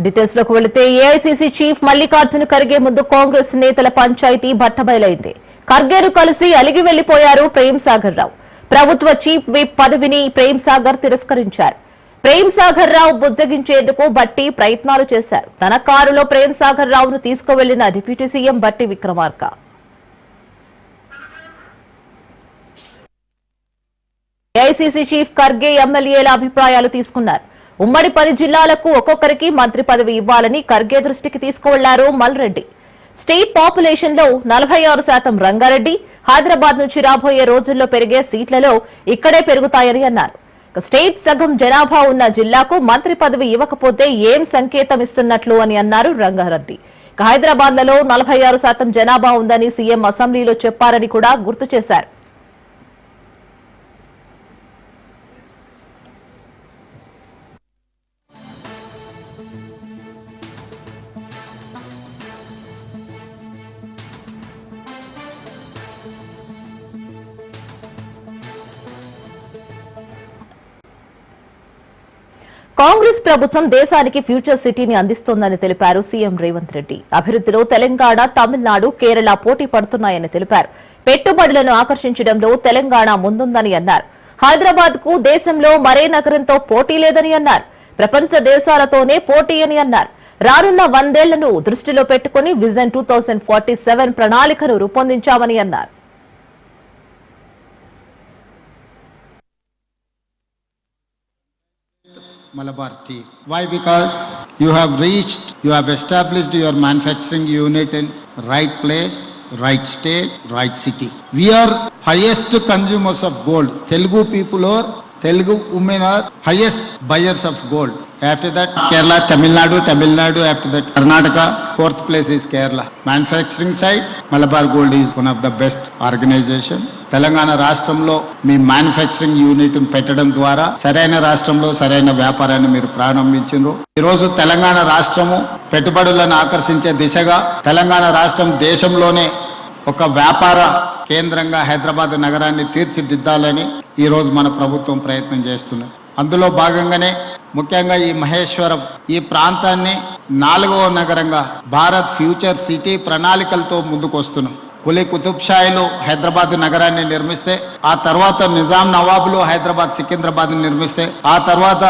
Details లోకి వెళితే AICC chief Mallikarjuna Kharge ముందు కాంగ్రెస్ నేతల పంచాయతీ బట్టబయలైంది. ఖర్గేను కలిసి అలిగి వెళ్లిపోయారు ప్రేమ్ సాగర్ రావు. ప్రభుత్వ చీఫ్ విప్ పదవిని ప్రేమ్ సాగర్ తిరస్కరించారు. ప్రేమ్ సాగర్ రావు బుజ్జగించేందుకు బట్టి ప్రయత్నాలు చేశారు. తన కారులో ప్రేమ్ సాగర్ రావును తీసుకువెళ్లిన డిప్యూటీ సీఎం బట్టి విక్రమార్క ఏఐసీసీ చీఫ్ ఖర్గే ఎమ్మెల్యేల అభిప్రాయాలు తీసుకున్నారు. ఉమ్మడి 10 జిల్లాలకు ఒక్కొక్కరికి మంత్రి పదవి ఇవ్వాలని ఖర్గే దృష్టికి తీసుకువెళ్లారు మల్రెడ్డి. స్టేట్ పాపులేషన్ లో 46% రంగారెడ్డి, హైదరాబాద్ నుంచి రాబోయే రోజుల్లో పెరిగే సీట్లలో ఇక్కడే పెరుగుతాయని అన్నారు. స్టేట్ సగం జనాభా ఉన్న జిల్లాకు మంత్రి పదవి ఇవ్వకపోతే ఏం సంకేతం ఇస్తున్నట్లు అని అన్నారు రంగారెడ్డి. హైదరాబాద్లలో 46% జనాభా ఉందని సీఎం అసెంబ్లీలో చెప్పారని కూడా గుర్తు చేశారు. కాంగ్రెస్ ప్రభుత్వం దేశానికి ఫ్యూచర్ సిటీని అందిస్తోందని తెలిపారు సీఎం రేవంత్ రెడ్డి. అభివృద్ధిలో తెలంగాణ, తమిళనాడు, కేరళ పోటీ పడుతున్నాయని తెలిపారు. పెట్టుబడులను ఆకర్షించడంలో తెలంగాణ ముందుందని అన్నారు. హైదరాబాద్ కు దేశంలో మరే నగరంతో పోటీ లేదని అన్నారు. ప్రపంచ దేశాలతోనే పోటీ అని అన్నారు. రానున్న 100 ఏళ్లను దృష్టిలో పెట్టుకుని విజన్ 2047 ప్రణాళికను రూపొందించామని అన్నారు. Malabar tea. Why? Because you have established your manufacturing unit in right place, right state, right city. We are highest consumers of gold. Telugu people or Telugu women are highest buyers of gold. After that, Kerala, Tamil Nadu, after that, Karnataka, 4th place is Kerala. Manufacturing side, Malabar Gold is one of the best organization. Telangana రాష్ట్రంలో మీ manufacturing unit పెట్టడం ద్వారా సరైన రాష్ట్రంలో సరైన వ్యాపారాన్ని మీరు ప్రారంభించారు. ఈరోజు తెలంగాణ రాష్ట్రము పెట్టుబడులను ఆకర్షించే దిశగా తెలంగాణ రాష్ట్రం దేశంలోనే ఒక వ్యాపార కేంద్రంగా హైదరాబాద్ నగరాన్ని తీర్చిదిద్దాలని ఈరోజు మన ప్రభుత్వం ప్రయత్నం చేస్తున్నది. అందులో భాగంగానే ముఖ్యంగా ఈ మహేశ్వరం ఈ ప్రాంతాన్ని 4వ నగరంగా భారత్ ఫ్యూచర్ సిటీ ప్రణాళికలతో ముందుకు వస్తున్నాం. కులీ కుతుబ్ షాయిలు హైదరాబాద్ నగరాన్ని నిర్మిస్తే, ఆ తర్వాత నిజాం నవాబులు హైదరాబాద్ సికింద్రాబాద్ నిర్మిస్తే, ఆ తర్వాత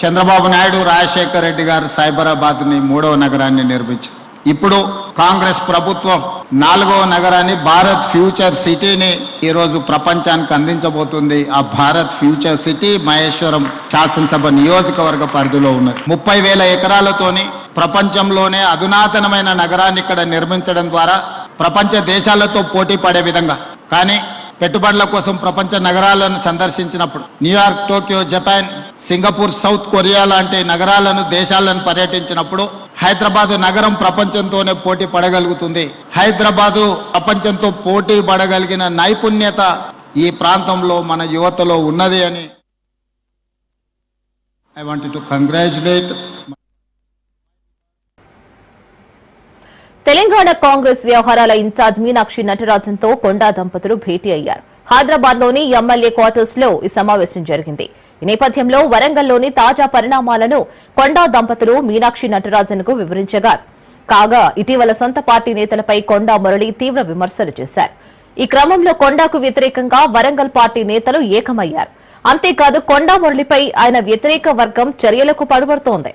చంద్రబాబు నాయుడు, రాజశేఖర్ రెడ్డి గారు సైబరాబాద్ ని 3వ నగరాన్ని నిర్మించారు. ఇప్పుడు కాంగ్రెస్ ప్రభుత్వం 4వ నగరాన్ని భారత్ ఫ్యూచర్ సిటీని ఈరోజు ప్రపంచానికి అందించబోతుంది. ఆ భారత్ ఫ్యూచర్ సిటీ మహేశ్వరం శాసనసభ నియోజకవర్గ పరిధిలో ఉన్నది. 30,000 ఎకరాలతోని ప్రపంచంలోనే అధునాతనమైన నగరాన్ని ఇక్కడ నిర్మించడం ద్వారా ప్రపంచ దేశాలతో పోటీ పడే విధంగా. కానీ పెట్టుబడుల కోసం ప్రపంచ నగరాలను సందర్శించినప్పుడు New York, Tokyo, Japan, Singapore, South Korea లాంటి నగరాలను దేశాలను పర్యటించినప్పుడు హైదరాబాదు నగరం ప్రపంచంతోనే పోటీ పడగలుగుతుంది. హైదరాబాదు ప్రపంచంతో పోటీ పడగలిగిన నైపుణ్యత ఈ ప్రాంతంలో మన యువతలో ఉన్నది అని I want to congratulate. Telangana Congress వ్యవహారాల ఇన్ఛార్జ్ మీనాక్షి నటరాజన్తో కొండా దంపతులు భేటీ అయ్యారు. హైదరాబాద్ లోని ఎమ్మెల్యే క్వార్టర్స్ లో ఈ సమావేశం జరిగింది. ఈ నేపథ్యంలో వరంగల్లోని తాజా పరిణామాలను కొండా దంపతులు మీనాక్షి నటరాజన్ కు వివరించగా, కాగా ఇటీవల సొంత పార్టీ నేతలపై కొండా మురళి తీవ్ర విమర్శలు చేశారు. ఈ క్రమంలో కొండాకు వ్యతిరేకంగా వరంగల్ పార్టీ నేతలు ఏకమయ్యారు. అంతేకాదు కొండా మురళిపై ఆయన వ్యతిరేక వర్గం చర్యలకు పడుబడుతోంది.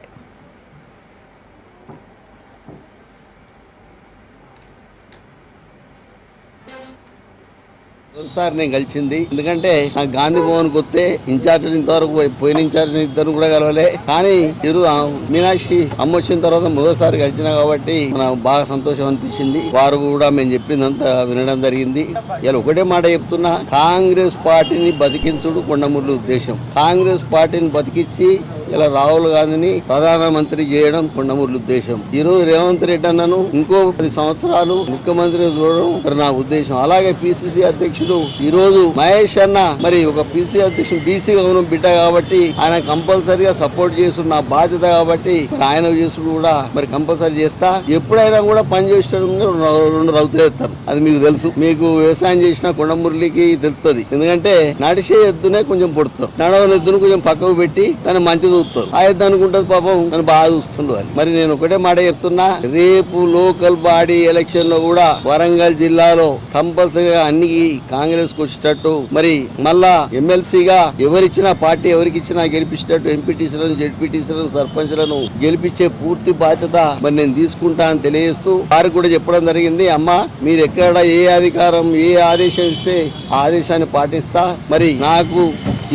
సార్ నేను కలిసింది ఎందుకంటే నాకు గాంధీ భవన్కి వస్తే ఇన్ఛార్జ్ ఇంతవరకు పోయిన ఇన్ఛార్జ్ ఇద్దరు కూడా కలవలే. కానీ ఈరోజు మీనాక్షి అమ్మ వచ్చిన తర్వాత మొదటిసారి కలిసిన కాబట్టి నాకు బాగా సంతోషం అనిపించింది. వారు కూడా మేము చెప్పిందంతా వినడం జరిగింది. ఇలా ఒకటే మాట చెప్తున్నా, కాంగ్రెస్ పార్టీని బతికించుడు కొండమురళి ఉద్దేశం. కాంగ్రెస్ పార్టీని బతికించి ఇలా రాహుల్ గాంధీని ప్రధానమంత్రి చేయడం కొండమురళి ఉద్దేశం. ఈ రోజు రేవంత్ రెడ్డి అన్నను ఇంకో 10 సంవత్సరాలు ముఖ్యమంత్రి చూడడం నా ఉద్దేశం. అలాగే పిసిసి అధ్యక్షుడు ఈ రోజు మహేష్ అన్న మరి ఒక పిసిసి అధ్యక్షుడు బీసీ బిడ్డ కాబట్టి ఆయన కంపల్సరీగా సపోర్ట్ చేస్తున్న నా బాధ్యత కాబట్టి ఆయన చేసుడు కూడా మరి కంపల్సరీ చేస్తా. ఎప్పుడైనా కూడా పని చేసేటప్పుడు 2 రౌతులు ఎత్తారు, అది మీకు తెలుసు. మీకు వ్యవసాయం చేసిన కొండమురళికి తెలుస్తుంది. ఎందుకంటే నడిచే ఎద్దునే కొంచెం పొడుతారు, నడవని ఎద్దును కొంచెం పక్కకు పెట్టి దాన్ని మంచి చూస్తారు ఆయన అనుకుంటుంది పాపం నన్ను బాగా చూస్తుండు అని. మరి నేను ఒకటే మాట చెప్తున్నా, రేపు లోకల్ బాడీ ఎలక్షన్ లో కూడా వరంగల్ జిల్లాలో కంపల్సరీగా అన్ని కాంగ్రెస్ కు వచ్చేటట్టు, మరి మళ్ళా ఎమ్మెల్సీగా ఎవరిచ్చినా పార్టీ ఎవరికి ఇచ్చినా గెలిపించేటట్టు ఎంపీటీసీలను జెడ్పీటీసీలను సర్పంచ్లను గెలిపించే పూర్తి బాధ్యత మరి నేను తీసుకుంటా అని తెలియజేస్తూ వారికి కూడా చెప్పడం జరిగింది. అమ్మా మీరు ఎక్కడ ఏ అధికారం ఏ ఆదేశం ఇస్తే ఆ ఆదేశాన్ని పాటిస్తా. మరి నాకు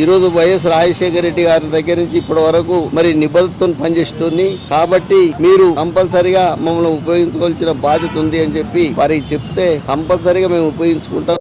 ఈరోజు వైఎస్ రాజశేఖర రెడ్డి గారి దగ్గర నుంచి ఇప్పటి వరకు మరి నిబద్ధతతో పనిచేస్తుంది కాబట్టి మీరు కంపల్సరిగా మమ్మల్ని ఉపయోగించుకోవాల్సిన బాధ్యత ఉంది అని చెప్పి వారికి చెప్తే కంపల్సరిగా మేము ఉపయోగించుకుంటాం.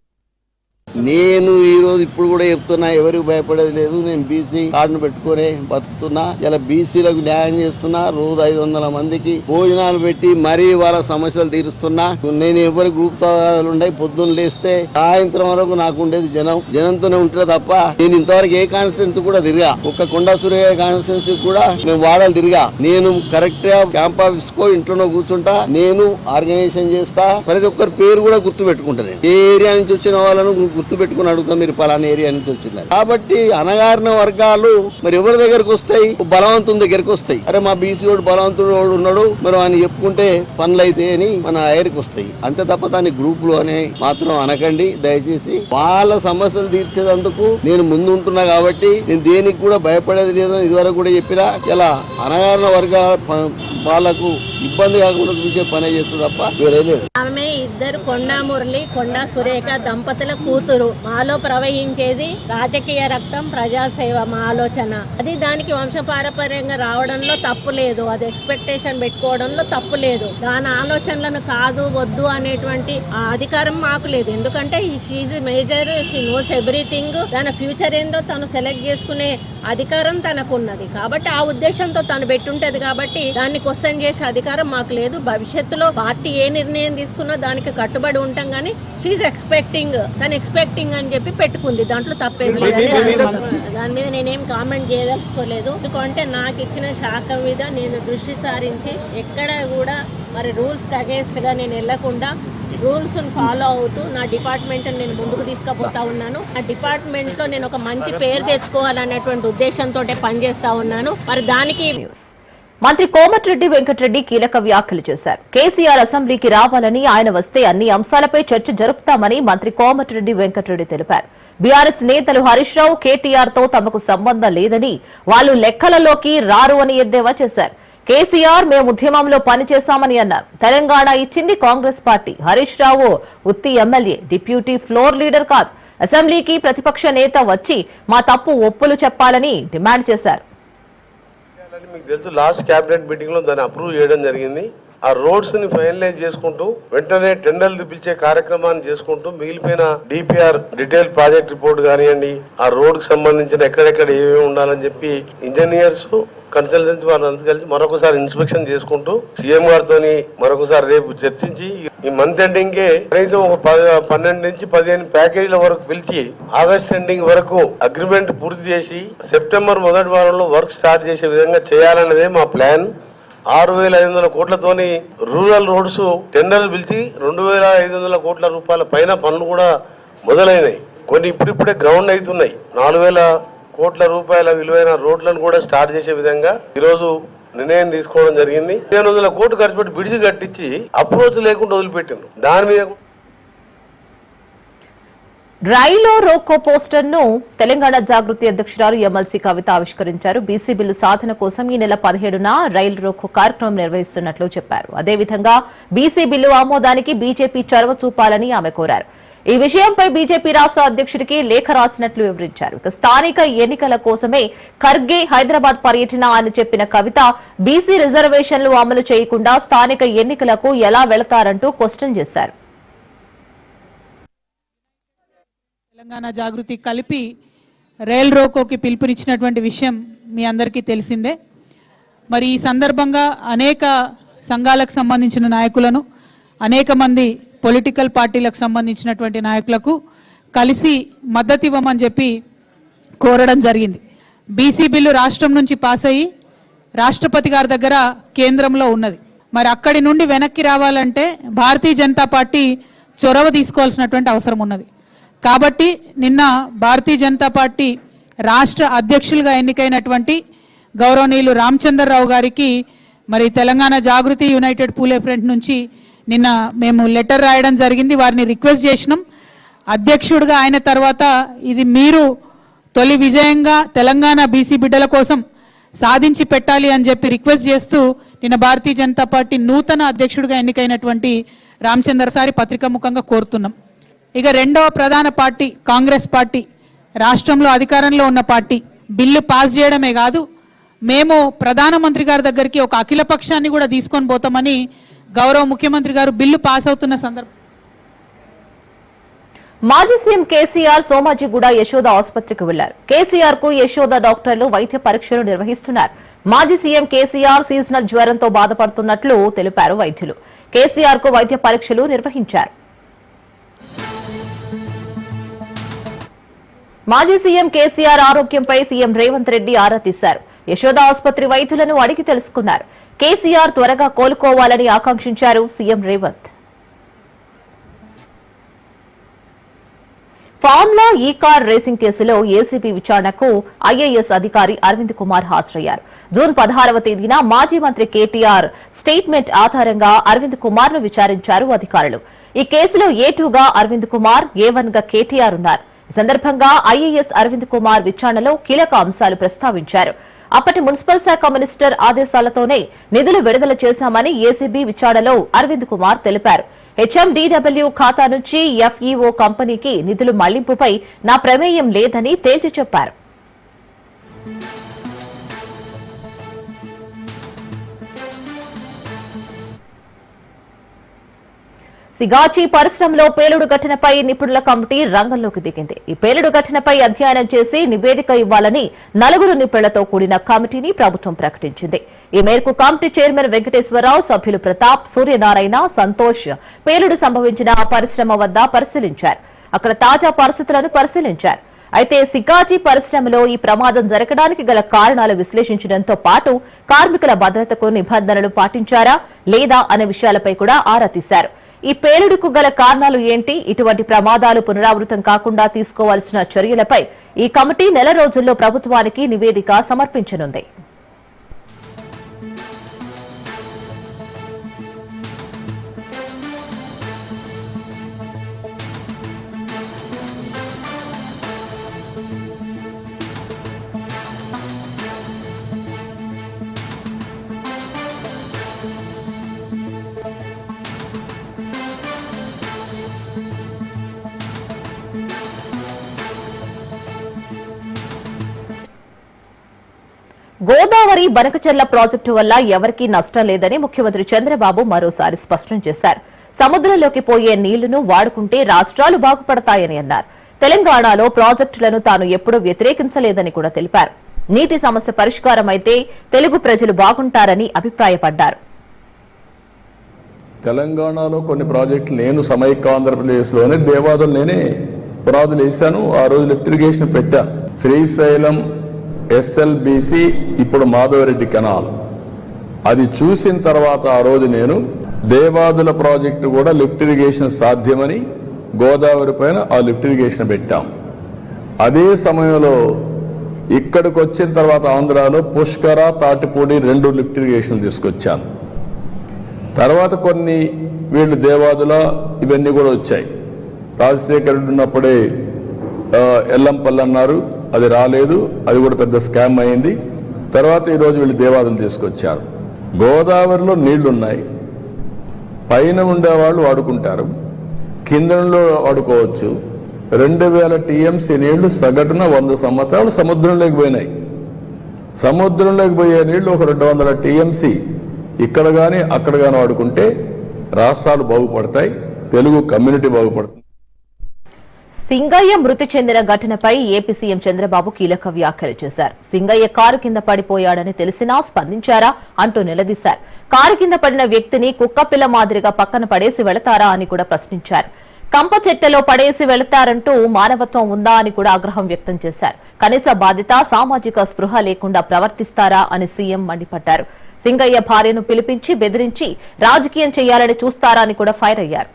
నేను ఈ రోజు ఇప్పుడు కూడా చెప్తున్నా, ఎవరికి భయపడేది లేదు. నేను బీసీ కార్డును పెట్టుకునే బతుకుతున్నా. ఇలా బీసీలకు న్యాయం చేస్తున్నా. రోజు 500 మందికి భోజనాలు పెట్టి మరీ వాళ్ళ సమస్యలు తీరుస్తున్నా. నేను ఎవరి గ్రూప్ తగాదాలు ఉన్నాయి, పొద్దున్న లేస్తే సాయంత్రం వరకు నాకు ఉండేది జనంతోనే ఉంటే తప్ప నేను ఇంతవరకు ఏ కాన్స్టిట్యున్సీ కూడా తిరిగా. ఒక్క కొండా సూర్య కాన్స్టిట్యున్సీ కూడా నేను వాడాలి తిరిగా. నేను కరెక్ట్ గా క్యాంప్ ఆఫీస్ కో ఇంట్లోనో కూర్చుంటా. నేను ఆర్గనైజేషన్ చేస్తా. ప్రతి ఒక్కరి పేరు కూడా గుర్తు పెట్టుకుంటా. నేను ఏ ఏరియా నుంచి వచ్చిన వాళ్ళను గుర్తు పెట్టుకుని అడుగుతాం, మీరు పలానా ఏరియా నుంచి వచ్చినారు కాబట్టి. అనగారిన వర్గాలు మరి ఎవరి దగ్గరకు వస్తాయి? బలవంతుని దగ్గరకు వస్తాయి. అరే మా బీసీ వాడు బలవంతుడు వాడు ఉన్నాడు, మరి ఆయన చెప్పుకుంటే పనులు అయితే అని మన ఐరికి వస్తాయి. అంతే తప్ప దాని గ్రూపులు అని మాత్రం అనకండి దయచేసి. వాళ్ళ సమస్యలు తీర్చేందుకు నేను ముందు ఉంటున్నా కాబట్టి నేను దేనికి కూడా భయపడేది లేదని ఇదివరకు కూడా చెప్పినా. ఇలా అనగారిన వర్గాల వాళ్ళకు ఇబ్బంది కాకుండా చూసే పనే చేస్తుంది తప్ప వేరే లేదు. ఆమె ఇద్దరు కొండా మురళి కొండా సురేఖ దంపతుల కూతురు. మాలో ప్రవహించేది రాజకీయ రక్తం, ప్రజాసేవ మా ఆలోచన. అది దానికి వంశపారపర్యంగా రావడంలో తప్పు లేదు. అది ఎక్స్పెక్టేషన్ పెట్టుకోవడంలో తప్పు లేదు. దాని ఆలోచనలను కాదు వద్దు అనేటువంటి అధికారం మాకు లేదు. ఎందుకంటే she's major, she knows everything. తన ఫ్యూచర్ ఏందో తను సెలెక్ట్ చేసుకునే అధికారం తనకున్నది కాబట్టి ఆ ఉద్దేశంతో తను పెట్టుంటది కాబట్టి దాన్ని క్వశ్చన్ చేసే అధికారం మాకు లేదు. భవిష్యత్తులో పార్టీ ఏ నిర్ణయం తీసుకున్నా దానికి కట్టుబడి ఉంటాం కానీ షీఈ్ ఎక్స్పెక్టింగ్, తను ఎక్స్పెక్టింగ్ అని చెప్పి పెట్టుకుంది. దాంట్లో తప్పేం లేదని దాని మీద నేనేం కామెంట్ చేయదలుచుకోలేదు. ఎందుకంటే నాకు ఇచ్చిన శాఖ మీద నేను దృష్టి సారించి ఎక్కడ కూడా మరి రూల్స్ అగేన్స్ట్ గా నేను వెళ్లకుండా రూల్స్ ఫాలో అవుతూ నా డిపార్ట్మెంట్ నేను ముందుకు తీసుకుపోతా ఉన్నాను. ఆ డిపార్ట్మెంట్ లో నేను ఒక మంచి పేరు తెచ్చుకోవాలనేటువంటి ఉద్దేశంతో పనిచేస్తా ఉన్నాను. మరి దానికి మంత్రి కోమటిరెడ్డి వెంకటరెడ్డి కీలక వ్యాఖ్యలు చేశారు. కేసీఆర్ అసెంబ్లీకి రావాలని, ఆయన వస్తే అన్ని అంశాలపై చర్చ జరుపుతామని మంత్రి కోమటిరెడ్డి వెంకటరెడ్డి తెలిపారు. బీఆర్ఎస్ నేతలు హరీష్ రావు, కేటీఆర్ తో తమకు సంబంధం లేదని, వాళ్లు లెక్కలలోకి రారు అని ఎద్దేవా చేశారు. కేసీఆర్ మేము ఉద్యమంలో పనిచేశామని అన్నారు. తెలంగాణ ఇచ్చింది కాంగ్రెస్ పార్టీ. హరీష్ రావు ఉత్తి ఎమ్మెల్యే, డిప్యూటీ ఫ్లోర్ లీడర్ కాదు. అసెంబ్లీకి ప్రతిపక్ష నేత వచ్చి మా తప్పు ఒప్పులు చెప్పాలని డిమాండ్ చేశారు. మీకు తెలుసు, లాస్ట్ క్యాబినెట్ మీటింగ్ లో దాన్ని అప్రూవ్ చేయడం జరిగింది. ఆ రోడ్స్ ని ఫైనలైజ్ చేసుకుంటూ వెంటనే టెండర్లు పిలిచే కార్యక్రమాన్ని చేసుకుంటూ మిగిలిపోయిన డిపిఆర్ డీటెయిల్ ప్రాజెక్ట్ రిపోర్ట్ కానివ్వండి, ఆ రోడ్ కి సంబంధించిన ఎక్కడెక్కడ ఏమేమి ఉండాలని చెప్పి ఇంజనీర్స్ కన్సల్టెన్సీ వాళ్ళంతా కలిసి మరొకసారి ఇన్స్పెక్షన్ చేసుకుంటూ సీఎం గారితో మరొకసారి రేపు చర్చించి ఈ మంత్ ఎండింగ్ కే కనీసం ఒక 12 నుంచి 15 ప్యాకేజీల వరకు పిలిచి ఆగస్ట్ ఎండింగ్ వరకు అగ్రిమెంట్ పూర్తి చేసి సెప్టెంబర్ మొదటి వారంలో వర్క్ స్టార్ట్ చేసే విధంగా చేయాలన్నదే మా ప్లాన్. 6,500 కోట్లతోని రూరల్ రోడ్స్ టెండర్లు పిలిచి 2,500 కోట్ల రూపాయల పైన పనులు కూడా మొదలైనాయి. కొన్ని ఇప్పుడిప్పుడే గ్రౌండ్ అవుతున్నాయి. 4,000 కోట్ల రూపాయల విలువైన రోడ్లను కూడా స్టార్ట్ చేసే విధంగా ఈరోజు నిర్ణయం తీసుకోవడం జరిగింది. 1500 కోట్లు ఖర్చు పెట్టి బ్రిడ్జ్ కట్టించి అప్రోచ్ లేకుండా వదిలిపెట్టిండ్రు. దాని మీద రైల్లో రోకో పోస్టర్ ను తెలంగాణ జాగృతి అధ్యక్షురాలు ఎమ్మెల్సీ కవిత ఆవిష్కరించారు. బీసీ బిల్లు సాధన కోసం ఈ నెల 17న రైలు రోకో కార్యక్రమం నిర్వహిస్తున్నట్లు చెప్పారు. అదేవిధంగా బీసీ బిల్లు ఆమోదానికి బీజేపీ చొరవ చూపాలని ఆమె కోరారు. ఈ విషయంపై బీజేపీ రాష్ట్ర అధ్యక్షుడికి లేఖ రాసినట్లు వివరించారు. స్థానిక ఎన్నికల కోసమే ఖర్గే హైదరాబాద్ పర్యటన అని చెప్పిన కవిత బీసీ రిజర్వేషన్లు అమలు చేయకుండా స్థానిక ఎన్నికలకు ఎలా వెళతారంటూ క్వశ్చన్ చేశారు. తెలంగాణ జాగృతి కలిపి రైల్ రోకోకి పిలుపునిచ్చినటువంటి విషయం మీ అందరికీ తెలిసిందే. మరి ఈ సందర్భంగా అనేక సంఘాలకు సంబంధించిన నాయకులను, అనేక మంది పొలిటికల్ పార్టీలకు సంబంధించినటువంటి నాయకులకు కలిసి మద్దతు ఇవ్వమని చెప్పి కోరడం జరిగింది. బీసీ బిల్లు రాష్ట్రం నుంచి పాస్ అయ్యి రాష్ట్రపతి గారి దగ్గర కేంద్రంలో ఉన్నది. మరి అక్కడి నుండి వెనక్కి రావాలంటే భారతీయ జనతా పార్టీ చొరవ తీసుకోవాల్సినటువంటి అవసరం ఉన్నది. కాబట్టి నిన్న భారతీయ జనతా పార్టీ రాష్ట్ర అధ్యక్షులుగా ఎన్నికైనటువంటి గౌరవనీయులు రామచంద్రరావు గారికి మరి తెలంగాణ జాగృతి యునైటెడ్ పూలే ఫ్రంట్ నుంచి నిన్న మేము లెటర్ రాయడం జరిగింది. వారిని రిక్వెస్ట్ చేసినాం అధ్యక్షుడిగా ఆయన తర్వాత ఇది మీరు తొలి విజయంగా తెలంగాణ బీసీ బిడ్డల కోసం సాధించి పెట్టాలి అని చెప్పి రిక్వెస్ట్ చేస్తూ నిన్న భారతీయ జనతా పార్టీ నూతన అధ్యక్షుడిగా ఎన్నికైనటువంటి రామచంద్ర సారి పత్రికా ముఖంగా కోరుతున్నాం. ఇక రెండవ ప్రధాన పార్టీ కాంగ్రెస్ పార్టీ, రాష్ట్రంలో అధికారంలో ఉన్న పార్టీ, బిల్లు పాస్ చేయడమే కాదు మేము ప్రధానమంత్రి గారి దగ్గరికి ఒక అఖిల పక్షాన్ని కూడా తీసుకొని పోతామని గౌరవ ముఖ్యమంత్రి గారు బిల్లు పాస్ అవుతున్న సందర్భం. మాజీ సీఎం కేసీఆర్ సోమాజిగూడ యశోద ఆసుపత్రికి వెళ్లారు. కేసీఆర్ కు యశోద డాక్టర్లు వైద్య పరీక్షలు నిర్వహిస్తున్నారు. మాజీ సీఎం కేసీఆర్ సీజనల్ జ్వరంతో బాధపడుతున్నట్లు తెలిపారు వైద్యులు. కేసీఆర్ కు వైద్య పరీక్షలు నిర్వహించారు. మాజీ సీఎం కేసీఆర్ ఆరోగ్యంపై సీఎం రేవంత్ రెడ్డి ఆరా తీశారు. యశోద ఆసుపత్రి వైద్యులను అడిగి తెలుసుకున్నారు. కేసీఆర్ త్వరగా కోలుకోవాలని ఆకాంక్షించారు సీఎం రేవంత్. ఫార్ములా ఈ కార్ రేసింగ్ కేసులో ఏసీబీ విచారణకు ఐఏఎస్ అధికారి అరవింద్ కుమార్ హాజరయ్యారు. జూన్ 16వ తేదీన మాజీ మంత్రి కేటీఆర్ స్టేట్మెంట్ ఆధారంగా అరవింద్ కుమార్ ను విచారించారు అధికారులు. ఈ కేసులో A2గా అరవింద్ కుమార్, A1గా కేటీఆర్ ఉన్నారు. ఈ సందర్భంగా ఐఏఎస్ అరవింద్ కుమార్ విచారణలో కీలక అంశాలు ప్రస్తావించారు. అప్పటి మున్సిపల్ శాఖ మినిస్టర్ ఆదేశాలతోనే నిధులు విడుదల చేశామని ఏసీబీ విచారణలో అరవింద్ కుమార్ తెలిపారు. హెచ్ఎండీడబ్ల్యూ ఖాతా నుంచి ఎఫ్ఈఓ కంపెనీకి నిధులు మళ్లింపుపై నా ప్రమేయం లేదని తేల్చి చెప్పారు. సిగాచి పరిశ్రమలో పేలుడు ఘటనపై నిపుణుల కమిటీ రంగంలోకి దిగింది. ఈ పేలుడు ఘటనపై అధ్యయనం చేసి నివేదిక ఇవ్వాలని 4 నిపుణులతో కూడిన కమిటీని ప్రభుత్వం ప్రకటించింది. ఈ మేరకు కమిటీ చైర్మన్ వెంకటేశ్వరరావు, సభ్యులు ప్రతాప్, సూర్యనారాయణ, సంతోష్ పేలుడు సంభవించిన పరిశ్రమ వద్ద పరిశీలించారు. అక్కడ తాజా పరిస్థితులను పరిశీలించారు. అయితే సిగాచి పరిశ్రమలో ఈ ప్రమాదం జరగడానికి గల కారణాలు విశ్లేషించడంతో పాటు కార్మికుల భద్రతకు నిబంధనలు పాటించారా లేదా అనే విషయాలపై కూడా ఆరా తీశారు. ఈ పేలుడుకు గల కారణాలు ఏంటి, ఇటువంటి ప్రమాదాలు పునరావృతం కాకుండా తీసుకోవాల్సిన చర్యలపై ఈ కమిటీ నెల రోజుల్లో ప్రభుత్వానికి నివేదిక సమర్పించనుంది. గోదావరి బనకచెర్ల ప్రాజెక్టు వల్ల ఎవరికీ నష్టం లేదని ముఖ్యమంత్రి చంద్రబాబు మరోసారి స్పష్టం చేశారు. సముద్రంలోకి పోయే నీళ్లను వాడుకుంటే రాష్ట్రాలు బాగుపడతాయని అన్నారు. తెలంగాణలో ప్రాజెక్టులను తాను ఎప్పుడూ వ్యతిరేకించలేదని కూడా తెలిపారు. నీటి సమస్య పరిష్కారమైతే తెలుగు ప్రజలు బాగుంటారని అభిప్రాయపడ్డారు. తెలంగాణలో కొన్ని ప్రాజెక్టులు నేను సమైక్య ఆంధ్రప్రదేశ్లోనే దేవాదులు నేనే పునాదులు వేశాను. ఆ రోజు లిఫ్ట్ ఇరిగేషన్ పెట్టా. శ్రీశైలం ఎస్ఎల్బిసి, ఇప్పుడు మాధవరెడ్డి కెనాల్, అది చూసిన తర్వాత ఆ రోజు నేను దేవాదుల ప్రాజెక్టు కూడా లిఫ్ట్ ఇరిగేషన్ సాధ్యమని గోదావరి పైన ఆ లిఫ్ట్ ఇరిగేషన్ పెట్టాం. అదే సమయంలో ఇక్కడికి వచ్చిన తర్వాత ఆంధ్రాలో పుష్కర, తాటిపూడి 2 లిఫ్ట్ ఇరిగేషన్ తీసుకొచ్చాను. తర్వాత కొన్ని వీళ్ళు దేవాదుల ఇవన్నీ కూడా వచ్చాయి. రాజశేఖర రెడ్డి ఉన్నప్పుడే ఎల్లంపల్లి అన్నారు, అది రాలేదు, అది కూడా పెద్ద స్కామ్ అయింది. తర్వాత ఈరోజు వీళ్ళు దేవాదులు తీసుకొచ్చారు. గోదావరిలో నీళ్లున్నాయి, పైన ఉండేవాళ్ళు వాడుకుంటారు, కిందలో వాడుకోవచ్చు. 2000 టీఎంసీ నీళ్లు సగటున 100 సంవత్సరాలు సముద్రంలోకి పోయినాయి. సముద్రంలోకి పోయే నీళ్లు ఒక 200 టీఎంసీ ఇక్కడ కానీ అక్కడ కానీ వాడుకుంటే రాష్ట్రాలు బాగుపడతాయి, తెలుగు కమ్యూనిటీ బాగుపడుతుంది. సింగయ్య మృతి చెందిన ఘటనపై ఏపీ సీఎం చంద్రబాబు కీలక వ్యాఖ్యలు చేశారు. సింగయ్య కారు కింద పడిపోయాడని తెలిసినా స్పందించారా అంటూ నిలదీశారు. కారు కింద పడిన వ్యక్తిని కుక్కపిల్ల మాదిరిగా పక్కన పడేసి వెళతారా అని కూడా ప్రశ్నించారు. కంప చెట్టలో పడేసి వెళతారంటూ మానవత్వం ఉందా అని కూడా ఆగ్రహం వ్యక్తం చేశారు. కనీస బాధ్యత, సామాజిక స్పృహ లేకుండా ప్రవర్తిస్తారా అని సీఎం మండిపడ్డారు. సింగయ్య భార్యను పిలిపించి బెదిరించి రాజకీయం చేయాలని చూస్తారా అని కూడా ఫైర్ అయ్యారు.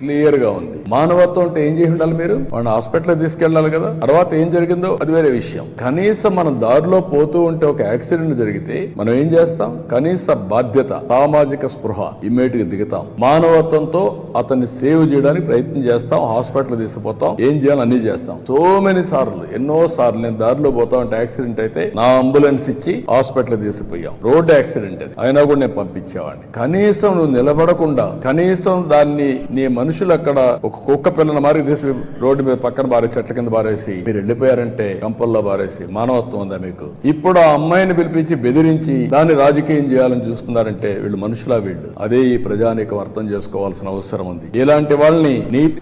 క్లియర్ గా ఉంది. మానవత్వం అంటే ఏం చేసి ఉండాలి? మీరు వాడిని హాస్పిటల్ తీసుకెళ్లాలి కదా. తర్వాత ఏం జరిగిందో అది వేరే విషయం. కనీసం మనం దారిలో పోతూ ఉంటే ఒక యాక్సిడెంట్ జరిగితే మనం ఏం చేస్తాం? కనీస బాధ్యత, సామాజిక స్పృహ ఇమ్మీడియట్ గా దిగుతాం. మానవత్వంతో అతన్ని సేవ్ చేయడానికి ప్రయత్నం చేస్తాం. హాస్పిటల్ తీసుకుపోతాం. ఏం చేయాలి అన్ని చేస్తాం. సో మెనీ సార్లు, ఎన్నో సార్లు నేను దారిలో పోతా ఉంటే యాక్సిడెంట్ అయితే నా అంబులెన్స్ ఇచ్చి హాస్పిటల్ తీసుకుపోయాం. రోడ్ యాక్సిడెంట్ అది అయినా కూడా నేను పంపించేవాడిని. కనీసం నువ్వు నిలబడకుండా, కనీసం దాన్ని నీ మనుషులు అక్కడ ఒక కుక్క పిల్లల మారి తీసి రోడ్డు మీద పక్కన బారేసి, చెట్ల కింద బారేసి మీరు వెళ్ళిపోయారంటే, కంపల్లో బారేసి మానవత్వం ఉందా మీకు? ఇప్పుడు ఆ అమ్మాయిని పిలిపించి బెదిరించి దాన్ని రాజకీయం చేయాలని చూస్తున్నారంటే వీళ్ళు మనుషులా? వీళ్ళు అదే ఈ ప్రజానీకం అర్థం చేసుకోవాల్సిన అవసరం ఉంది. ఇలాంటి వాళ్ళని నీతి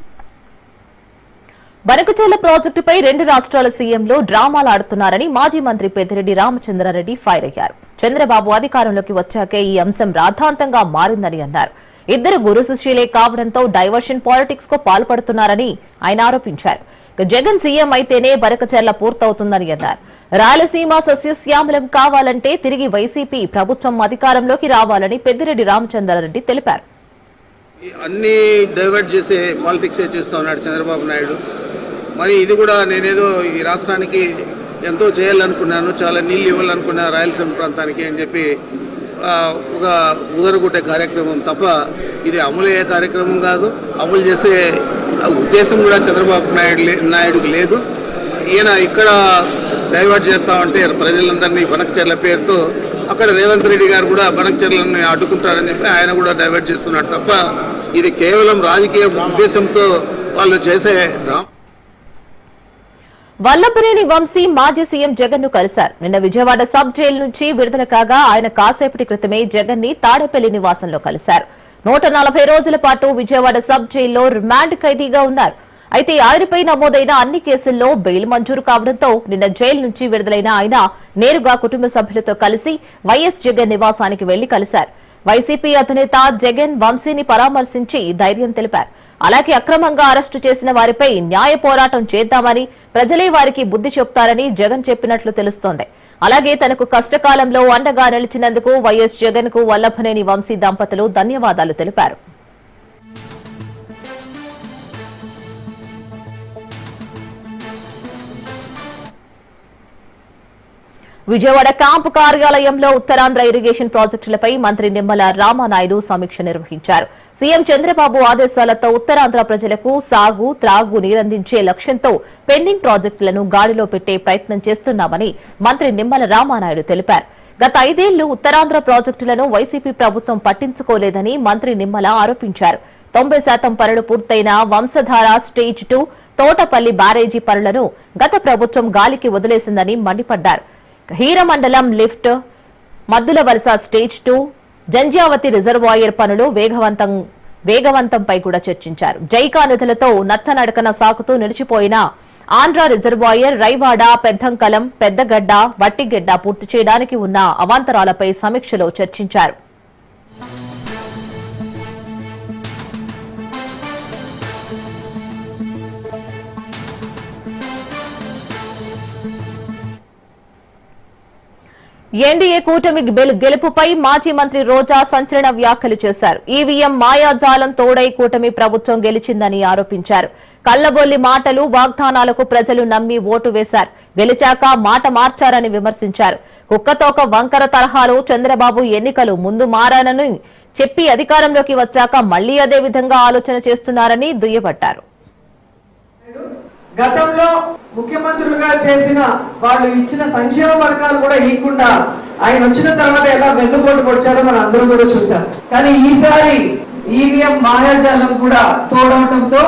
బనకచెర్ల ప్రాజెక్టుపై 2 రాష్ట్రాల సీఎంలు డ్రామాలు ఆడుతున్నారని మాజీ మంత్రి పెద్దిరెడ్డి రామచంద్రారెడ్డి ఫైర్ అయ్యారు. చంద్రబాబు అధికారంలోకి వచ్చాకే ఈ అంశం రాద్ధాంతంగా మారిందని అన్నారు. ఇద్దరు గురు శిష్యులే కావడంతో డైవర్షన్ పాలిటిక్స్ కు పాల్పడుతున్నారని ఆయన ఆరోపించారు. జగన్ సీఎం అయితేనే బనకచెర్ల పూర్తవుతుందని అన్నారు. రాయలసీమ సస్యశ్యామలం కావాలంటే తిరిగి వైసీపీ ప్రభుత్వం అధికారంలోకి రావాలని పెద్దిరెడ్డి రామచంద్రారెడ్డి తెలిపారు. అన్ని డైవర్ట్ చేసే పాలిటిక్సే చేస్తూ ఉన్నాడు చంద్రబాబు నాయుడు. మరి ఇది కూడా నేనేదో ఈ రాష్ట్రానికి ఎంతో చేయాలనుకున్నాను, చాలా నీళ్ళు ఇవ్వాలనుకున్నా రాయలసీమ ప్రాంతానికి అని చెప్పి ఒక ఉదరగొట్టే కార్యక్రమం తప్ప ఇది అమలు అయ్యే కార్యక్రమం కాదు. అమలు చేసే ఉద్దేశం కూడా చంద్రబాబు నాయుడుకి లేదు. ఈయన ఇక్కడ డైవర్ట్ చేస్తామంటే ప్రజలందరినీ బనకచెర్ల పేరుతో, అక్కడ రేవంత్ రెడ్డి గారు కూడా బనకచెర్లని అడ్డుకుంటారని చెప్పి ఆయన కూడా డైవర్ట్ చేస్తున్నాడు తప్ప ఇది కేవలం రాజకీయ ఉద్దేశంతో వాళ్ళు చేసే డ్రామా. వల్లభనేని వంశీ మాజీ సీఎం జగన్ ను కలిశారు. నిన్న విజయవాడ సబ్ జైలు నుంచి విడుదల కాగా ఆయన కాసేపటి క్రితమే జగన్ ని తాడేపల్లి నివాసంలో కలిశారు. 140 రోజుల పాటు విజయవాడ సబ్ జైల్లో రిమాండ్ ఖైదీగా ఉన్నారు. అయితే ఆయనపై నమోదైన అన్ని కేసుల్లో బెయిల్ మంజూరు కావడంతో నిన్న జైలు నుంచి విడుదలైన ఆయన నేరుగా కుటుంబ సభ్యులతో కలిసి వైఎస్ జగన్ నివాసానికి వెళ్లి కలిశారు. వైసీపీ అధినేత జగన్ వంశీని పరామర్శించి ధైర్యం తెలిపారు. అలాగే అక్రమంగా అరెస్టు చేసిన వారిపై న్యాయ పోరాటం చేద్దామని, ప్రజలే వారికి బుద్ధి చెప్తారని జగన్ చెప్పినట్లు తెలుస్తోంది. అలాగే తనకు కష్టకాలంలో అండగా నిలిచినందుకు వైఎస్ జగన్ కు వల్లభనేని వంశీ దంపతులు ధన్యవాదాలు తెలిపారు. విజయవాడ క్యాంపు కార్యాలయంలో ఉత్తరాంధ్ర ఇరిగేషన్ ప్రాజెక్టులపై మంత్రి నిమ్మల రామానాయుడు సమీక్ష నిర్వహించారు. సీఎం చంద్రబాబు ఆదేశాలతో ఉత్తరాంధ్ర ప్రజలకు సాగు, త్రాగు నీరందించే లక్ష్యంతో పెండింగ్ ప్రాజెక్టులను గాడిలో పెట్టే ప్రయత్నం చేస్తున్నామని మంత్రి నిమ్మల రామానాయుడు తెలిపారు. గత 5 ఏళ్లు ఉత్తరాంధ్ర ప్రాజెక్టులను వైసీపీ ప్రభుత్వం పట్టించుకోలేదని మంత్రి నిమ్మల ఆరోపించారు. 90% పనులు పూర్తయిన వంశధార స్టేజ్ 2, తోటపల్లి బ్యారేజీ పనులను గత ప్రభుత్వం గాలికి వదిలేసిందని మండిపడ్డారు. హీరమండలం లిఫ్ట్, మద్దుల వలస స్టేజ్ 2, జంజ్యావతి రిజర్వాయర్ పనులు వేగవంతంపై కూడా చర్చించారు. జైకా నిధులతో నత్తనడకన సాగుతూ నిలిచిపోయిన ఆంధ్ర రిజర్వాయర్, రైవాడ, పెద్దంకలం, పెద్దగడ్డ, వట్టిగడ్డ పూర్తి చేయడానికి ఉన్న అవాంతరాలపై సమీక్షలో చర్చించారు. ఎన్డీఏ కూటమి గెలుపుపై మాజీ మంత్రి రోజా సంచలన వ్యాఖ్యలు చేశారు. ఈవీఎం మాయాజాలం తోడై కూటమి ప్రభుత్వం గెలిచిందని ఆరోపించారు. కల్లబొల్లి మాటలు, వాగ్దానాలకు ప్రజలు నమ్మి ఓటు వేశారు. గెలిచాక మాట మార్చారని విమర్శించారు. కుక్కతోక వంకర తరహాలో చంద్రబాబు ఎన్నికలు ముందు మారానని చెప్పి అధికారంలోకి వచ్చాక మళ్లీ అదే విధంగా ఆలోచన చేస్తున్నారని దుయ్యబట్టారు. గతంలో ముఖ్యమంత్రులుగా చేసిన వాళ్ళు ఇచ్చిన సంక్షేమ పథకాలు కూడా ఇవ్వకుండా ఆయన వచ్చిన తర్వాత ఎలా వెన్నుపోటు పొడిచారో మనం అందరూ కూడా చూసాం. కానీ ఈసారి ఈవీఎం మాయాజాలం కూడా తోడవడంతో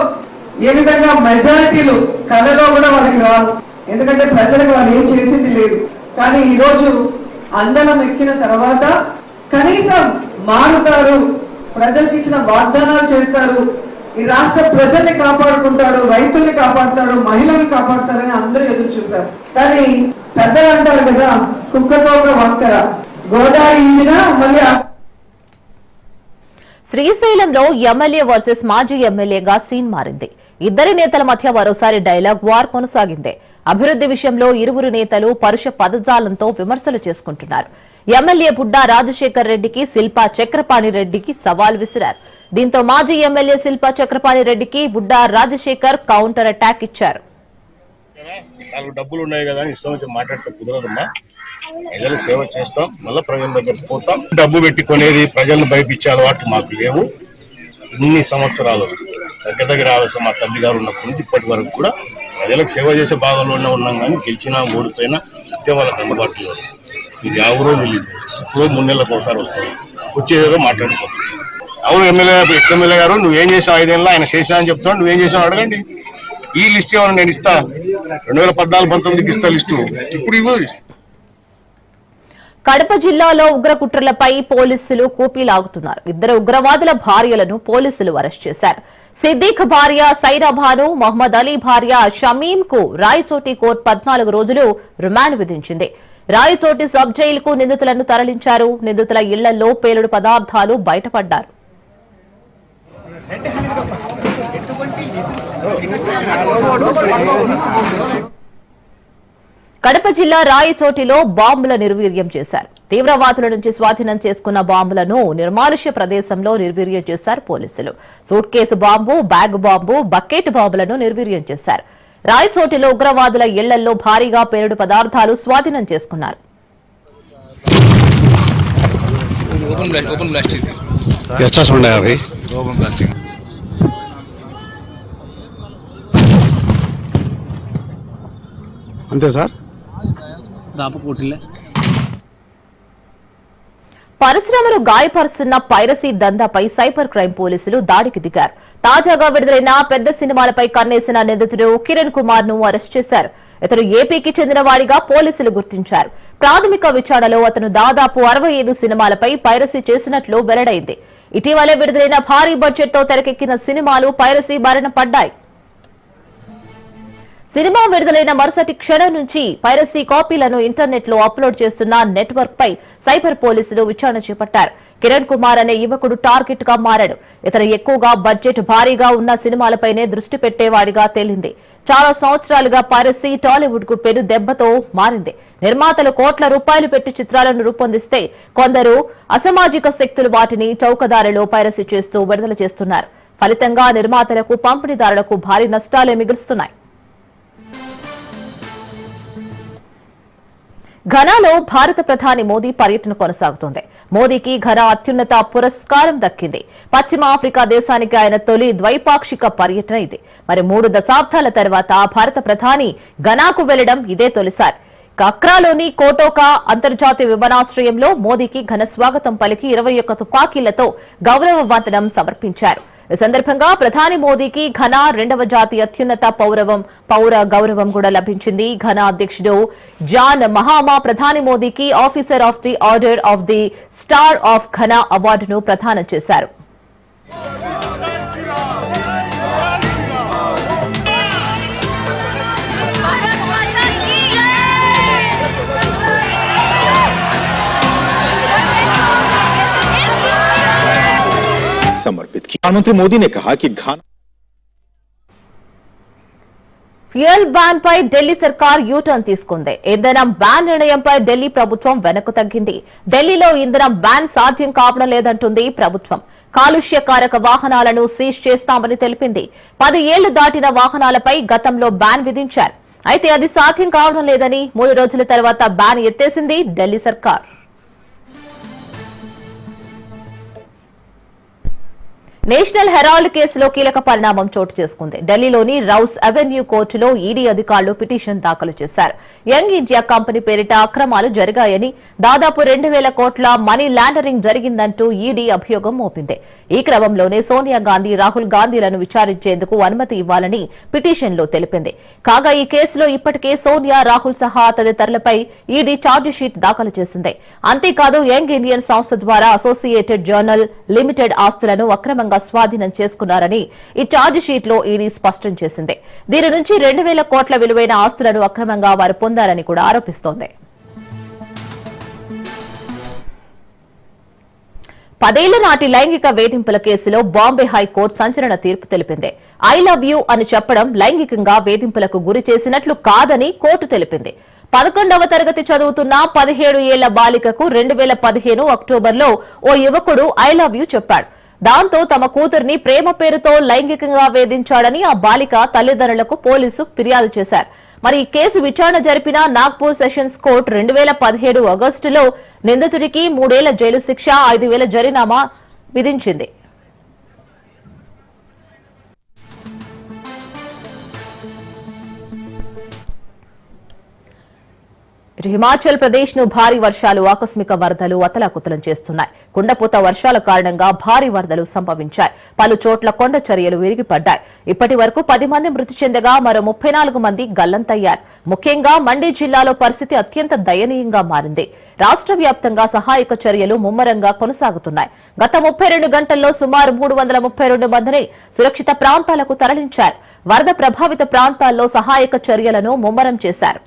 ఏ విధంగా మెజారిటీలు కళలో కూడా వాళ్ళకి రావు. ఎందుకంటే ప్రజలకు వాళ్ళు ఏం చేసింది లేదు. కానీ ఈరోజు అందరం ఎక్కిన తర్వాత కనీసం మారుతారు, ప్రజలకు ఇచ్చిన వాగ్దానాలు చేస్తారు, ఈ రాష్ట్ర ప్రజల్ని కాపాడుకుంటాడు, రైతుల్ని కాపాడుతాడు, మహిళల్ని కాపాడుతారని అందరూ ఎదురు చూశారు. కానీ పెద్దలు అంటారు కదా, కుక్కతో ఒక వంకర, గోదావరి ఈదిన మళ్ళీ. శ్రీశైలంలో ఎమ్మెల్యే వర్సెస్ మాజీ ఎమ్మెల్యేగా సీన్ మారింది. ఇద్దరి నేతల మధ్య మరోసారి డైలాగ్ వార్ కొనసాగింది. అభివృద్ధి విషయంలో ఇరువురు నేతలు పరుష పదజాలంతో విమర్శలు చేసుకుంటున్నారు. ఎమ్మెల్యే బుడ్డా రాజశేఖర్ రెడ్డికి శిల్పా చక్రపాణి రెడ్డికి సవాల్ విసిరారు. దీంతో మాజీ ఎమ్మెల్యే శిల్పా చక్రపాణి రెడ్డికి బుడ్డా రాజశేఖర్ కౌంటర్ అటాక్ ఇచ్చారు. డబ్బులు ఉన్నాయి కదా ఇష్టం వచ్చి మాట్లాడితే కుదరదమ్మా. ప్రజలకు సేవ చేస్తాం, మళ్ళీ ప్రజల దగ్గర పోతాం. డబ్బు పెట్టుకునేది ప్రజలను భయపించే అలవాటు మాకు లేవు. ఇన్ని సంవత్సరాలు దగ్గర ఆలోచన మా తల్లి గారు ఉన్నప్పటి నుంచి ఇప్పటి వరకు కూడా ప్రజలకు సేవ చేసే భాగంలోనే ఉన్నాం. కానీ గెలిచినా ఓడిపోయినా ఇదే వాళ్ళకి అందుబాటులో. ఇది ఎవరో తెలియదు. ఇప్పుడు 3 నెలలకు ఒకసారి వస్తాం, వచ్చేదేదో మాట్లాడుకోవచ్చు. అవును ఎక్స్-ఎమ్మెల్యే గారు నువ్వేం చేసావు 5 ఏళ్ళలో ఆయన చేసా అని చెప్తావు, నువ్వేం చేసావు అడగండి. ఈ లిస్ట్ ఏమన్నా నేను ఇస్తా, 2014-19కి ఇస్తా లిస్టు, ఇప్పుడు ఇవ్వదు. కడప జిల్లాలో ఉగ్రకుట్రలపై పోలీసులు కూపీలాగుతున్నారు. 2 ఉగ్రవాదుల భార్యలను పోలీసులు అరెస్ట్ చేశారు. సిద్దిక్ భార్య సైరాబాను, మహమ్మద్ అలీ భార్య షమీం కు రాయచోటి కోర్టు 14 రోజులు రిమాండ్ విధించింది. రాయచోటి సబ్ జైలుకు నిందితులను తరలించారు. నిందితుల ఇళ్లలో పేలుడు పదార్థాలు బయటపడ్డారు. కడప జిల్లా రాయచోటిలో బాంబుల నిర్వీర్యం చేశారు. తీవ్రవాదుల నుంచి స్వాధీనం చేసుకున్న బాంబులను నిర్మానుష్య ప్రదేశంలో నిర్వీర్యం చేశారు పోలీసులు. Suitcase bomb, bag bomb, bucket బాంబులను నిర్వీర్యం చేశారు. రాయచోటిలో ఉగ్రవాదుల ఇళ్లలో భారీగా పేలుడు పదార్థాలు స్వాధీనం చేసుకున్నారు. అంతే సార్. పరిశ్రమలు గాయపరుస్తున్న పైరసీ దందాపై సైబర్ క్రైమ్ పోలీసులు దాడికి దిగారు. తాజాగా విడుదలైన పెద్ద సినిమాలపై కన్నేసిన నిందితుడు కిరణ్ కుమార్ ను అరెస్ట్ చేశారు. ఇతను ఏపీకి చెందినవాడిగా పోలీసులు గుర్తించారు. ప్రాథమిక విచారణలో అతను దాదాపు 65 సినిమాలపై పైరసీ చేసినట్లు వెల్లడైంది. ఇటీవలే విడుదలైన భారీ బడ్జెట్ తో తెరకెక్కిన సినిమాలు పైరసీ బారిన పడ్డాయి. సినిమా విడుదలైన మరుసటి క్షణం నుంచి పైరసీ కాపీలను ఇంటర్నెట్ లో అప్లోడ్ చేస్తున్న నెట్వర్క్ పై సైబర్ పోలీసులు విచారణ చేపట్టారు. కిరణ్ కుమార్ అనే యువకుడు టార్గెట్ గా మారాడు. ఇతను ఎక్కువగా బడ్జెట్ భారీగా ఉన్న సినిమాలపైనే దృష్టి పెట్టేవాడిగా తేలింది. చాలా సంవత్సరాలుగా పైరసీ టాలీవుడ్ కు పెను దెబ్బతో మారింది. నిర్మాతలు కోట్ల రూపాయలు పెట్టి చిత్రాలను రూపొందిస్తే కొందరు అసామాజిక శక్తులు వాటిని చౌకదారిలో పైరసీ చేస్తూ విడుదల చేస్తున్నారు. ఫలితంగా నిర్మాతలకు, పంపిణీదారులకు భారీ నష్టాలే మిగులుస్తున్నాయి. ఘనాలో భారత ప్రధాని మోదీ పర్యటన కొనసాగుతోంది. మోదీకి ఘనా అత్యున్నత పురస్కారం దక్కింది. పశ్చిమ ఆఫ్రికా దేశానికి ఆయన తొలి ద్వైపాక్షిక పర్యటన ఇది. మరి 3 దశాబ్దాల తర్వాత భారత ప్రధాని ఘనాకు వెళ్లడం ఇదే తొలిసారి. అక్రాలోని కోటోకా అంతర్జాతీయ విమానాశ్రయంలో మోదీకి ఘన స్వాగతం పలికి 21 తుపాకీలతో గౌరవ వందనం సమర్పించారు. ఈ సందర్భంగా ప్రధాని మోదీకి ఘనా 2వ జాతీయ అత్యున్నత పౌర గౌరవం కూడా లభించింది. ఘనా అధ్యక్షుడు జాన్ మహామా ప్రధాని మోదీకి officer of the order of the star of Ghana అవార్డును ప్రదానం చేశారు. समर्पित की। प्रधानमंत्री मोदी ने कहा कि घाना ఫ్యూయల్ బ్యాన్ పై ఢిల్లీ సర్కార్ యూటర్న్ తీసుకుంది. ఇంధనం బ్యాన్ నిర్ణయంపై ఢిల్లీ ప్రభుత్వం వెనక్కు తగ్గింది. ఢిల్లీలో ఇంధనం బ్యాన్ సాధ్యం కావడం లేదంటుంది ప్రభుత్వం. కాలుష్యకారక వాహనాలను సీజ్ చేస్తామని తెలిపింది. 10 ఏళ్లు దాటిన వాహనాలపై గతంలో బ్యాన్ విధించారు. అయితే అది సాధ్యం కావడం లేదని 3 రోజుల తర్వాత బ్యాన్ ఎత్తేసింది ఢిల్లీ సర్కార్. నేషనల్ హెరాల్డ్ కేసులో కీలక పరిణామం చోటు చేసుకుంది. ఢిల్లీలోని రౌస్ అవెన్యూ కోర్టులో ఈడీ అధికారులు పిటిషన్ దాఖలు చేశారు. యంగ్ ఇండియా కంపెనీ పేరిట అక్రమాలు జరిగాయని, దాదాపు 2000 కోట్ల మనీ లాండరింగ్ జరిగిందంటూ ఈడీ అభియోగం మోపింది. ఈ క్రమంలోనే సోనియా గాంధీ, రాహుల్ గాంధీలను విచారించేందుకు అనుమతి ఇవ్వాలని పిటిషన్లో తెలిపింది. కాగా ఈ కేసులో ఇప్పటికే సోనియా, రాహుల్ సహా తదితరులపై ఈడీ ఛార్జిషీట్ దాఖలు చేసింది. అంతేకాదు యంగ్ ఇండియన్ సంస్థ ద్వారా అసోసియేటెడ్ జర్నల్ లిమిటెడ్ ఆస్తులను అక్రమంగా స్వాధీనం చేసుకున్నారని ఈ ఛార్జ్ షీట్ లో ఈడీ స్పష్టం చేసింది. దీని నుంచి 2000 కోట్ల విలువైన ఆస్తులను అక్రమంగా వారు పొందారని కూడా ఆరోపిస్తోంది. 10 ఏళ్ల నాటి లైంగిక వేధింపుల కేసులో బాంబే హైకోర్టు సంచలన తీర్పు తెలిపింది. ఐ లవ్ యూ అని చెప్పడం లైంగికంగా వేధింపులకు గురి చేసినట్లు కాదని కోర్టు తెలిపింది. 11వ తరగతి చదువుతున్న 17 ఏళ్ల బాలికకు 2015 అక్టోబర్లో ఓ యువకుడు ఐ లవ్ యూ చెప్పాడు. దాంతో తమ కూతుర్ని ప్రేమ పేరుతో లైంగికంగా వేధించాడని ఆ బాలిక తల్లిదండ్రులకు పోలీసు ఫిర్యాదు చేశారు. మరి ఈ కేసు విచారణ జరిపిన నాగ్పూర్ సెషన్స్ కోర్టు 2017 ఆగస్టులో నిందితుడికి 3 ఏళ్ల జైలు శిక్ష, 5,000 జరిమానా విధించింది. హిమాచల్ ప్రదేశ్ ను భారీ వర్షాలు, ఆకస్మిక వరదలు అతలాకుతలం చేస్తున్నాయి. కుండపోత వర్షాల కారణంగా భారీ వరదలు సంభవించాయి. పలు చోట్ల కొండ చర్యలు విరిగిపడ్డాయి. ఇప్పటి వరకు 10 మంది మృతి చెందగా మరో 34 మంది గల్లంతయ్యారు. ముఖ్యంగా మండి జిల్లాలో పరిస్థితి అత్యంత దయనీయంగా మారింది. రాష్ట్ర వ్యాప్తంగా సహాయక చర్యలు ముమ్మరంగా కొనసాగుతున్నాయి. గత 32 గంటల్లో సుమారు 332 మందిని సురక్షిత ప్రాంతాలకు తరలించారు. వరద ప్రభావిత ప్రాంతాల్లో సహాయక చర్యలను ముమ్మరం చేశారు.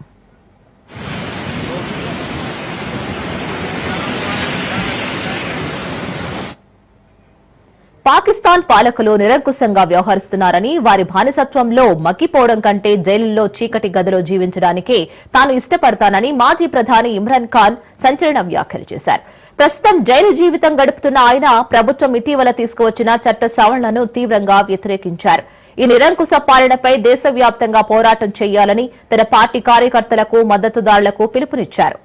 పాకిస్తాన్ పాలకులు నిరంకుశంగా వ్యవహరిస్తున్నారని, వారి బానిసత్వంలో మగ్గిపోవడం కంటే జైలుల్లో చీకటి గదిలో జీవించడానికే తాను ఇష్టపడతానని మాజీ ప్రధాని ఇమ్రాన్ ఖాన్ సంచలన వ్యాఖ్యలు చేశారు. ప్రస్తుతం జైలు జీవితం గడుపుతున్న ఆయన ప్రభుత్వం ఇటీవల తీసుకువచ్చిన చట్ట సవరణలను తీవ్రంగా వ్యతిరేకించారు. ఈ నిరంకుశ పాలనపై దేశవ్యాప్తంగా పోరాటం చేయాలని తన పార్టీ కార్యకర్తలకు, మద్దతుదారులకు పిలుపునిచ్చారు.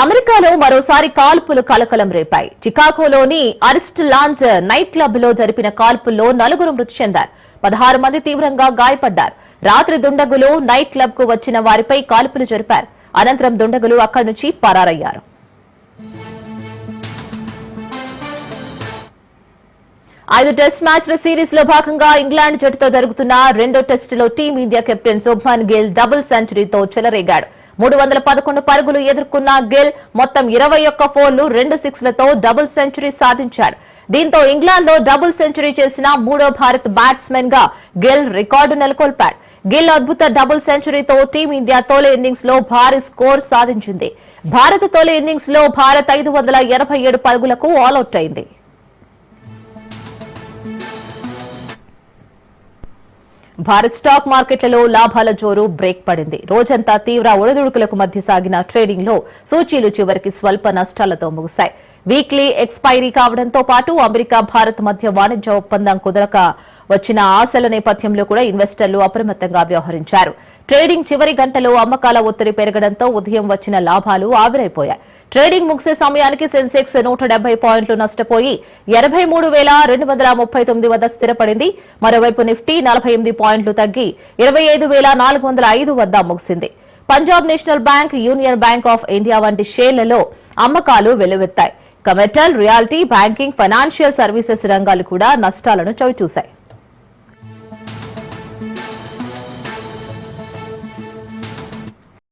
అమెరికాలో మరోసారి కాల్పులు కలకలం రేపాయి. చికాగోలోని అరిస్ట్ లాంజ్ నైట్ క్లబ్ లో జరిపిన కాల్పుల్లో 4 మృతి చెందారు. 16 మంది తీవ్రంగా గాయపడ్డారు. రాత్రి దుండగులు నైట్ క్లబ్ కు వచ్చిన వారిపై కాల్పులు జరిపారు. అనంతరం దుండగులు అక్కడి నుంచి పరారయ్యారు. 5 టెస్ట్ మ్యాచ్ల సిరీస్ లో భాగంగా ఇంగ్లాండ్ జట్టుతో జరుగుతున్న 2వ టెస్టులో Team India captain Shubman Gill double సెంచరీతో చెలరేగాడు. 311 పరుగులు ఎదుర్కొన్న గిల్ మొత్తం 21 ఫోర్లు, 2 సిక్స్లతో డబుల్ సెంచరీ సాధించాడు. దీంతో ఇంగ్లాండ్లో డబుల్ సెంచరీ చేసిన 3వ భారత్ బ్యాట్స్మెన్ గా గిల్ రికార్డు నెలకొల్పాడు. గిల్ అద్భుత డబుల్ సెంచరీతో టీమిండియా తొలి ఇన్నింగ్స్ లో భారీ స్కోర్ సాధించింది. భారత తొలి ఇన్నింగ్స్ లో భారత్ 587 పరుగులకు ఆలౌట్ అయింది. భారత్ స్టాక్ మార్కెట్లలో లాభాల జోరు బ్రేక్ పడింది. రోజంతా తీవ్ర ఒడిదుడుకులకు మధ్య సాగిన ట్రేడింగ్ లో సూచీలు చివరికి స్వల్ప నష్టాలతో ముగిశాయి. వీక్లీ ఎక్స్పైరీ కావడంతో పాటు అమెరికా భారత్ మధ్య వాణిజ్య ఒప్పందం కుదరక వచ్చిన ఆశల నేపథ్యంలో కూడా ఇన్వెస్టర్లు అప్రమత్తంగా వ్యవహరించారు. ట్రేడింగ్ చివరి గంటలో అమ్మకాల ఒత్తిడి పెరగడంతో ఉదయం వచ్చిన లాభాలు ఆవిరైపోయాయి. ట్రేడింగ్ ముగిసే సమయానికి సెన్సెక్స్ 170 పాయింట్లు నష్టపోయి 83,239 వద్ద స్థిరపడింది. మరోవైపు నిఫ్టీ 48 పాయింట్లు తగ్గి 25,405 వద్ద ముగిసింది. Punjab National Bank, Union Bank of India వంటి షేర్లలో అమ్మకాలు వెల్లువెత్తాయి. Metal, realty, banking, financial services రంగాలు కూడా నష్టాలను చవిచూశాయి.